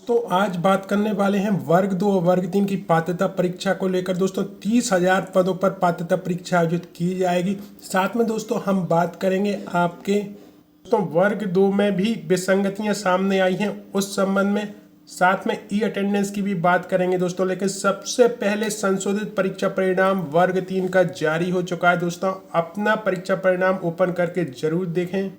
तो आज बात करने वाले हैं वर्ग 2 और वर्ग 3 की पात्रता परीक्षा को लेकर। दोस्तों 30,000 पदों पर पात्रता परीक्षा आयोजित की जाएगी। साथ में दोस्तों हम बात करेंगे आपके दोस्तों वर्ग 2 में भी विसंगतियां सामने आई हैं उस संबंध में। साथ में ई अटेंडेंस की भी बात करेंगे दोस्तों। लेकिन सबसे पहले संशोधित परीक्षा परिणाम वर्ग 3 का जारी हो चुका है दोस्तों। अपना परीक्षा परिणाम ओपन करके जरूर देखें।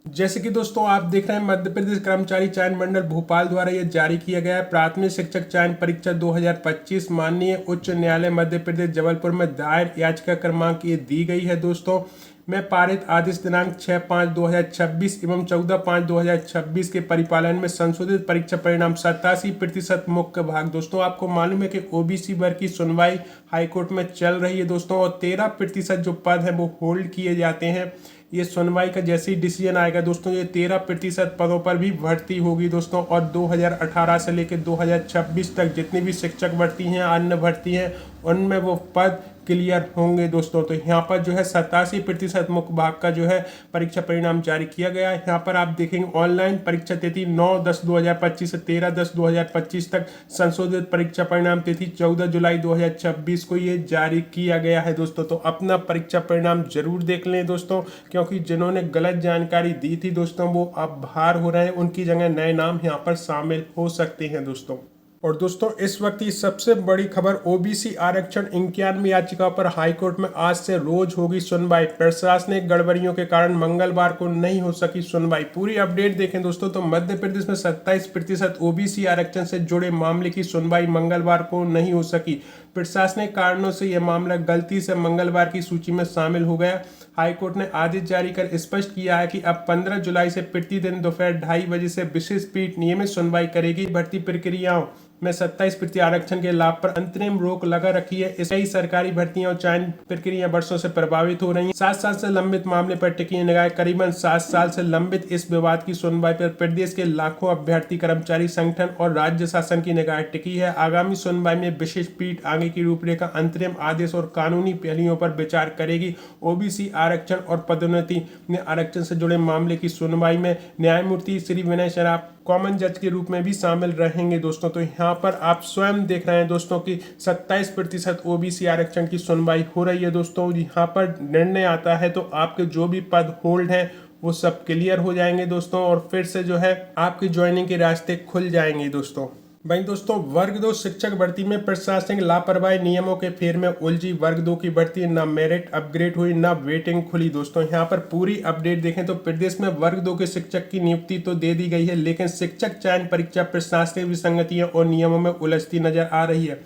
जैसे कि दोस्तों आप देख रहे हैं मध्य प्रदेश कर्मचारी चयन मंडल भोपाल द्वारा यह जारी किया गया है। प्राथमिक शिक्षक चयन परीक्षा 2025 माननीय उच्च न्यायालय मध्य प्रदेश जबलपुर में दायर याचिका क्रमांक ये दी गई है दोस्तों। में पारित आदेश दिनांक 6/5/2026 एवं 14/5/2026 के परिपालन में संशोधित परीक्षा परिणाम 87% मुख्य भाग। दोस्तों आपको मालूम है कि ओबीसी वर्ग की सुनवाई हाईकोर्ट में चल रही है दोस्तों, और 13% जो पद है वो होल्ड किए जाते हैं। ये सुनवाई का जैसे ही डिसीजन आएगा दोस्तों ये 13% पदों पर भी भर्ती होगी दोस्तों। और 2018 से लेकर 2026 तक जितनी भी शिक्षक भर्ती हैं, अन्य भर्ती हैं, उनमें वो पद क्लियर होंगे दोस्तों। तो यहाँ पर जो है 87% मुख्य भाग का जो है परीक्षा परिणाम जारी किया गया है। यहाँ पर आप देखेंगे ऑनलाइन परीक्षा तिथि 9/10/2025 से 13/10/2025 तक। संशोधित परीक्षा परिणाम तिथि 14 जुलाई 2026 को ये जारी किया गया है दोस्तों। तो अपना परीक्षा परिणाम जरूर देख लें दोस्तों, क्योंकि जिन्होंने गलत जानकारी दी थी दोस्तों वो अब बाहर हो रहे हैं, उनकी जगह नए नाम यहाँ पर शामिल हो सकते हैं दोस्तों। और दोस्तों इस वक्त की सबसे बड़ी खबर, ओबीसी आरक्षण 91 याचिका पर हाईकोर्ट में आज से रोज होगी सुनवाई। प्रशासनिक गड़बड़ियों के कारण मंगलवार को नहीं हो सकी सुनवाई। पूरी अपडेट देखें दोस्तों तो मध्य प्रदेश में 27% ओबीसी आरक्षण से जुड़े मामले की सुनवाई मंगलवार को नहीं हो सकी। प्रशासनिक कारणों से यह मामला गलती से मंगलवार की सूची में शामिल हो गया। हाईकोर्ट ने आदेश जारी कर स्पष्ट किया है कि अब 15 जुलाई से प्रतिदिन दोपहर 2:30 बजे से विशेष पीठ नियमित सुनवाई करेगी। भर्ती प्रक्रियाओं में 27% आरक्षण के लाभ पर अंतरिम रोक लगा रखी है। इससे ही सरकारी भर्तियां और चयन प्रक्रिया वर्षों से प्रभावित हो रही हैं। 7 साल से लंबित मामले पर टिकी निगाह। करीबन 7 साल से लंबित इस विवाद की सुनवाई पर प्रदेश के लाखों अभ्यर्थी, कर्मचारी संगठन और राज्य शासन की निगाह टिकी है। आगामी सुनवाई में विशेष पीठ आगे की रूपरेखा, अंतरिम आदेश और कानूनी पहलुओं पर विचार करेगी। ओबीसी आरक्षण और पदोन्नति में आरक्षण से जुड़े मामले की सुनवाई में न्यायमूर्ति श्री विनय शराफ कॉमन जज के रूप में भी शामिल रहेंगे दोस्तों। तो यहाँ पर आप स्वयं देख रहे हैं दोस्तों कि 27% ओबीसी आरक्षण की सुनवाई हो रही है दोस्तों। यहाँ पर निर्णय आता है तो आपके जो भी पद होल्ड हैं वो सब क्लियर हो जाएंगे दोस्तों, और फिर से जो है आपकी ज्वाइनिंग के रास्ते खुल जाएंगे दोस्तों। भाई दोस्तों वर्ग 2 शिक्षक भर्ती में प्रशासनिक लापरवाही नियमों के फेर में उलझी वर्ग 2 की भर्ती, न मेरिट अपग्रेड हुई न वेटिंग खुली। दोस्तों यहाँ पर पूरी अपडेट देखें तो प्रदेश में वर्ग 2 के शिक्षक की नियुक्ति तो दे दी गई है, लेकिन शिक्षक चयन परीक्षा प्रशासनिक विसंगतियों और नियमों में उलझती नजर आ रही है।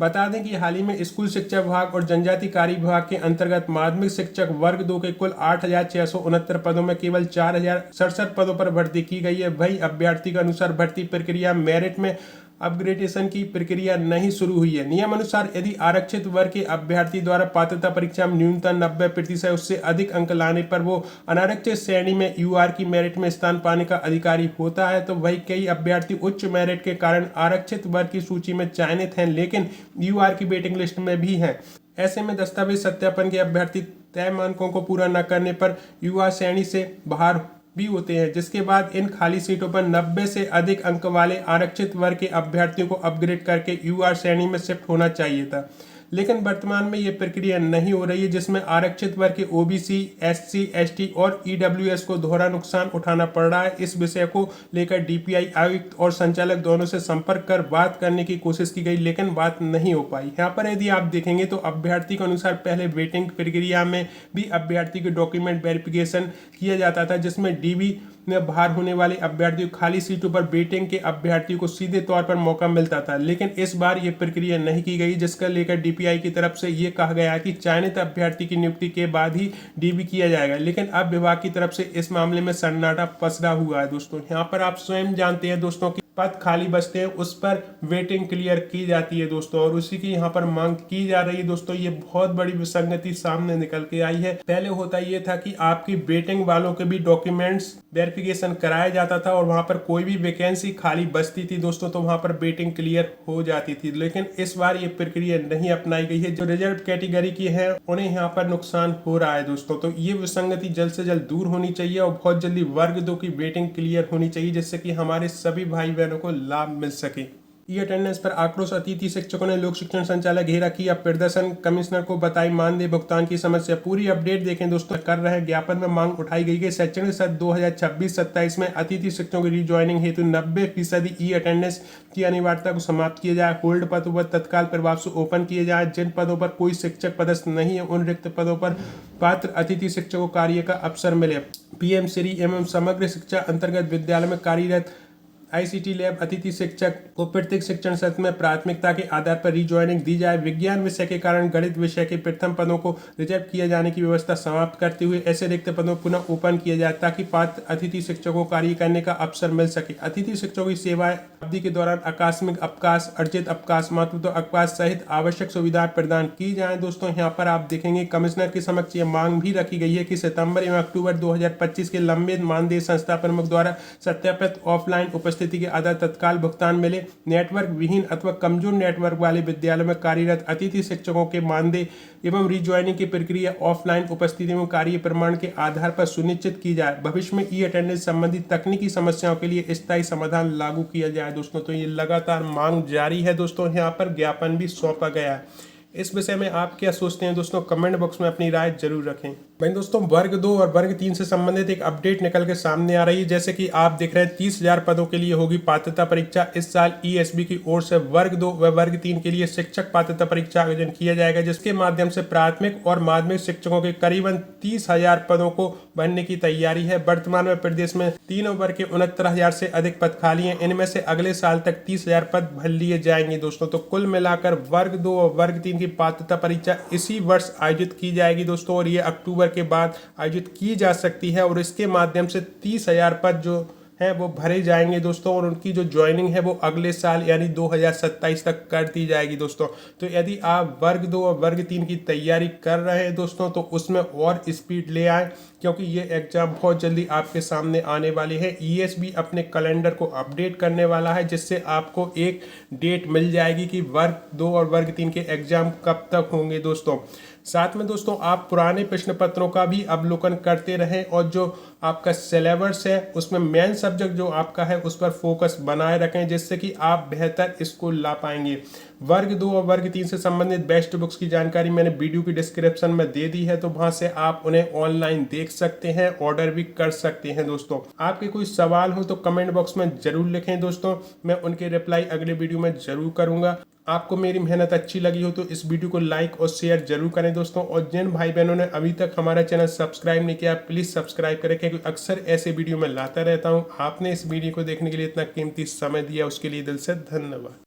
बता दें कि हाल ही में स्कूल शिक्षा विभाग और जनजाति कार्य विभाग के अंतर्गत माध्यमिक शिक्षक वर्ग 2 के कुल 8,669 पदों में केवल 4,067 पदों पर भर्ती की गई है। वही अभ्यर्थी के अनुसार भर्ती प्रक्रिया मेरिट में अपग्रेडेशन की प्रक्रिया नहीं शुरू हुई है। नियम अनुसार यदि आरक्षित वर्ग के अभ्यर्थी द्वारा पात्रता परीक्षा में न्यूनतम 90% उससे अधिक अंक लाने पर वो अनारक्षित श्रेणी में यूआर की मेरिट में स्थान पाने का अधिकारी होता है। तो वही कई अभ्यर्थी उच्च मेरिट के कारण आरक्षित वर्ग की सूची में चयनित हैं, लेकिन यूआर की वेटिंग लिस्ट में भी हैं। ऐसे में दस्तावेज सत्यापन के अभ्यर्थी तय मानकों को पूरा न करने पर यूआर श्रेणी से बाहर भी होते हैं, जिसके बाद इन खाली सीटों पर 90 से अधिक अंक वाले आरक्षित वर्ग के अभ्यर्थियों को अपग्रेड करके यूआर श्रेणी में शिफ्ट होना चाहिए था। लेकिन वर्तमान में ये प्रक्रिया नहीं हो रही है, जिसमें आरक्षित वर्ग के ओबीसी, एससी, एसटी और ईडब्ल्यूएस को दोहरा नुकसान उठाना पड़ रहा है। इस विषय को लेकर डीपीआई आयुक्त और संचालक दोनों से संपर्क कर बात करने की कोशिश की गई, लेकिन बात नहीं हो पाई। यहाँ पर यदि आप देखेंगे तो अभ्यर्थी के अनुसार पहले वेटिंग प्रक्रिया में भी अभ्यर्थी के डॉक्यूमेंट वेरिफिकेशन किया जाता था, जिसमें डीबी में बाहर होने वाले अभ्यर्थियों खाली सीटों पर वेटिंग के अभ्यर्थियों को सीधे तौर पर मौका मिलता था। लेकिन इस बार ये प्रक्रिया नहीं की गई, जिसका लेकर डीपीआई की तरफ से ये कहा गया कि चयनित अभ्यर्थी की नियुक्ति के बाद ही डीबी किया जाएगा। लेकिन अब विभाग की तरफ से इस मामले में सन्नाटा पसरा हुआ है दोस्तों। यहाँ पर आप स्वयं जानते हैं दोस्तों कि पद खाली बचते हैं उस पर वेटिंग क्लियर की जाती है दोस्तों, और उसी की यहाँ पर मांग की जा रही है दोस्तों। ये बहुत बड़ी विसंगति सामने निकल के आई है। पहले होता ये था कि आपकी वेटिंग वालों के भी डॉक्यूमेंट्स वेरिफिकेशन कराया जाता था, और वहां पर कोई भी वैकेंसी खाली बचती थी दोस्तों तो वहां पर वेटिंग क्लियर हो जाती थी। लेकिन इस बार ये प्रक्रिया नहीं अपनाई गई है। जो रिजर्व कैटेगरी की है उन्हें यहाँ पर नुकसान हो रहा है दोस्तों। तो ये विसंगति जल्द से जल्द दूर होनी चाहिए और बहुत जल्दी वर्ग 2 की वेटिंग क्लियर होनी चाहिए, जिससे कि हमारे सभी भाई बहनों बहनों को लाभ मिल सके। ई अटेंडेंस पर आक्रोश, अतिथि शिक्षकों ने लोक शिक्षण संचालय घेरा किया प्रदर्शन, कमिश्नर को बताई मानदेय भुगतान की समस्या। पूरी अपडेट देखें दोस्तों। कर रहे ज्ञापन में मांग उठाई गई है शैक्षणिक सत्र 2026-27 में अतिथि शिक्षकों की रिज्वाइनिंग हेतु 90% ई अटेंडेंस की अनिवार्यता को समाप्त किया जाए। होल्ड पदों पर तत्काल प्रभाव से ओपन किए जाए। जिन पदों पर कोई शिक्षक पदस्थ नहीं है उन रिक्त पदों पर पात्र अतिथि शिक्षकों को कार्य का अवसर मिले। पीएम श्री एवं समग्र शिक्षा अंतर्गत विद्यालय में कार्यरत आईसीटी लैब अतिथि शिक्षक को प्रत्येक शिक्षण सत्र में प्राथमिकता के आधार पर रिज्वाइनिंग दी जाए। विज्ञान विषय के कारण गणित विषय के प्रथम पदों को रिजर्व किए जाने की व्यवस्था समाप्त करते हुए ऐसे रिक्त पदों पुनः ओपन किया जाए ताकि पात्र अतिथि शिक्षकों को कार्य करने का अवसर मिल सके। अतिथि शिक्षकों की सेवाएं अवधि के दौरान आकस्मिक अवकाश, अर्जित अवकाश, मातृत्व अवकाश सहित आवश्यक सुविधाएं प्रदान की जाए। दोस्तों यहाँ पर आप देखेंगे कमिश्नर के समक्ष ये मांग भी रखी गई है कि सितंबर एवं अक्टूबर 2025 के लंबित मानदेय संस्था प्रमुख द्वारा सत्यापित ऑफलाइन उपस्थिति के आधार तत्काल भुगतान मिले। नेटवर्क विहीन अथवा कमजोर नेटवर्क वाले विद्यालयों में कार्यरत अतिथि शिक्षकों के मानदेय एवं रिज्वाइनिंग की प्रक्रिया ऑफलाइन उपस्थिति में कार्य प्रमाण के आधार पर सुनिश्चित की जाए। भविष्य में ई अटेंडेंस संबंधित तकनीकी समस्याओं के लिए स्थायी समाधान लागू किया जाए। दोस्तों तो ये लगातार मांग जारी है। दोस्तों यहाँ पर ज्ञापन भी सौंपा गया है। इस विषय में आप क्या सोचते हैं दोस्तों, कमेंट बॉक्स में अपनी राय जरूर रखें। भाई दोस्तों वर्ग 2 और वर्ग 3 से संबंधित एक अपडेट निकल के सामने आ रही है। जैसे कि आप देख रहे हैं 30,000 पदों के लिए होगी पात्रता परीक्षा। इस साल ईएसबी की ओर से वर्ग 2 व वर्ग 3 के लिए शिक्षक पात्रता परीक्षा आयोजन किया जाएगा, जिसके माध्यम से प्राथमिक और माध्यमिक शिक्षकों के करीबन 30,000 पदों को भरने की तैयारी है। वर्तमान में प्रदेश में तीनों वर्ग के 69,000 से अधिक पद खाली हैं। इनमें से अगले साल तक 30,000 पद भर लिए जाएंगे। दोस्तों तो कुल मिलाकर वर्ग 2 और वर्ग 3 की पात्रता परीक्षा इसी वर्ष आयोजित की जाएगी दोस्तों, और ये अक्टूबर के बाद आयोजित की जा सकती है और इसके माध्यम से 30,000 पद जो है वो भरे जाएंगे दोस्तों, और उनकी जो ज्वाइनिंग है वो अगले साल यानी 2027 तक कर दी जाएगी दोस्तों। तो यदि आप वर्ग 2 और वर्ग 3 की तैयारी कर रहे हैं दोस्तों तो उसमें और स्पीड ले आए, क्योंकि ये एग्जाम बहुत जल्दी आपके सामने आने वाली है। ईएसबी अपने कैलेंडर को अपडेट करने वाला है, जिससे आपको एक डेट मिल जाएगी कि वर्ग 2 और वर्ग 3 के एग्जाम कब तक होंगे दोस्तों। साथ में दोस्तों आप पुराने प्रश्न पत्रों का भी अवलोकन करते रहें और जो आपका सिलेबस है उसमें मेन सब्जेक्ट जो आपका है उस पर फोकस बनाए रखें, जिससे कि आप बेहतर इसको ला पाएंगे। वर्ग 2 और वर्ग 3 से संबंधित बेस्ट बुक्स की जानकारी मैंने वीडियो की डिस्क्रिप्शन में दे दी है, तो वहां से आप उन्हें ऑनलाइन देख सकते हैं, ऑर्डर भी कर सकते हैं। दोस्तों आपके कोई सवाल हो तो कमेंट बॉक्स में जरूर लिखें दोस्तों, मैं उनके रिप्लाई अगले वीडियो में जरूर करूंगा। आपको मेरी मेहनत अच्छी लगी हो तो इस वीडियो को लाइक और शेयर जरूर करें दोस्तों, और जिन भाई बहनों ने अभी तक हमारा चैनल सब्सक्राइब नहीं किया प्लीज़ सब्सक्राइब करें, क्योंकि अक्सर ऐसे वीडियो मैं लाता रहता हूं। आपने इस वीडियो को देखने के लिए इतना कीमती समय दिया उसके लिए दिल से धन्यवाद।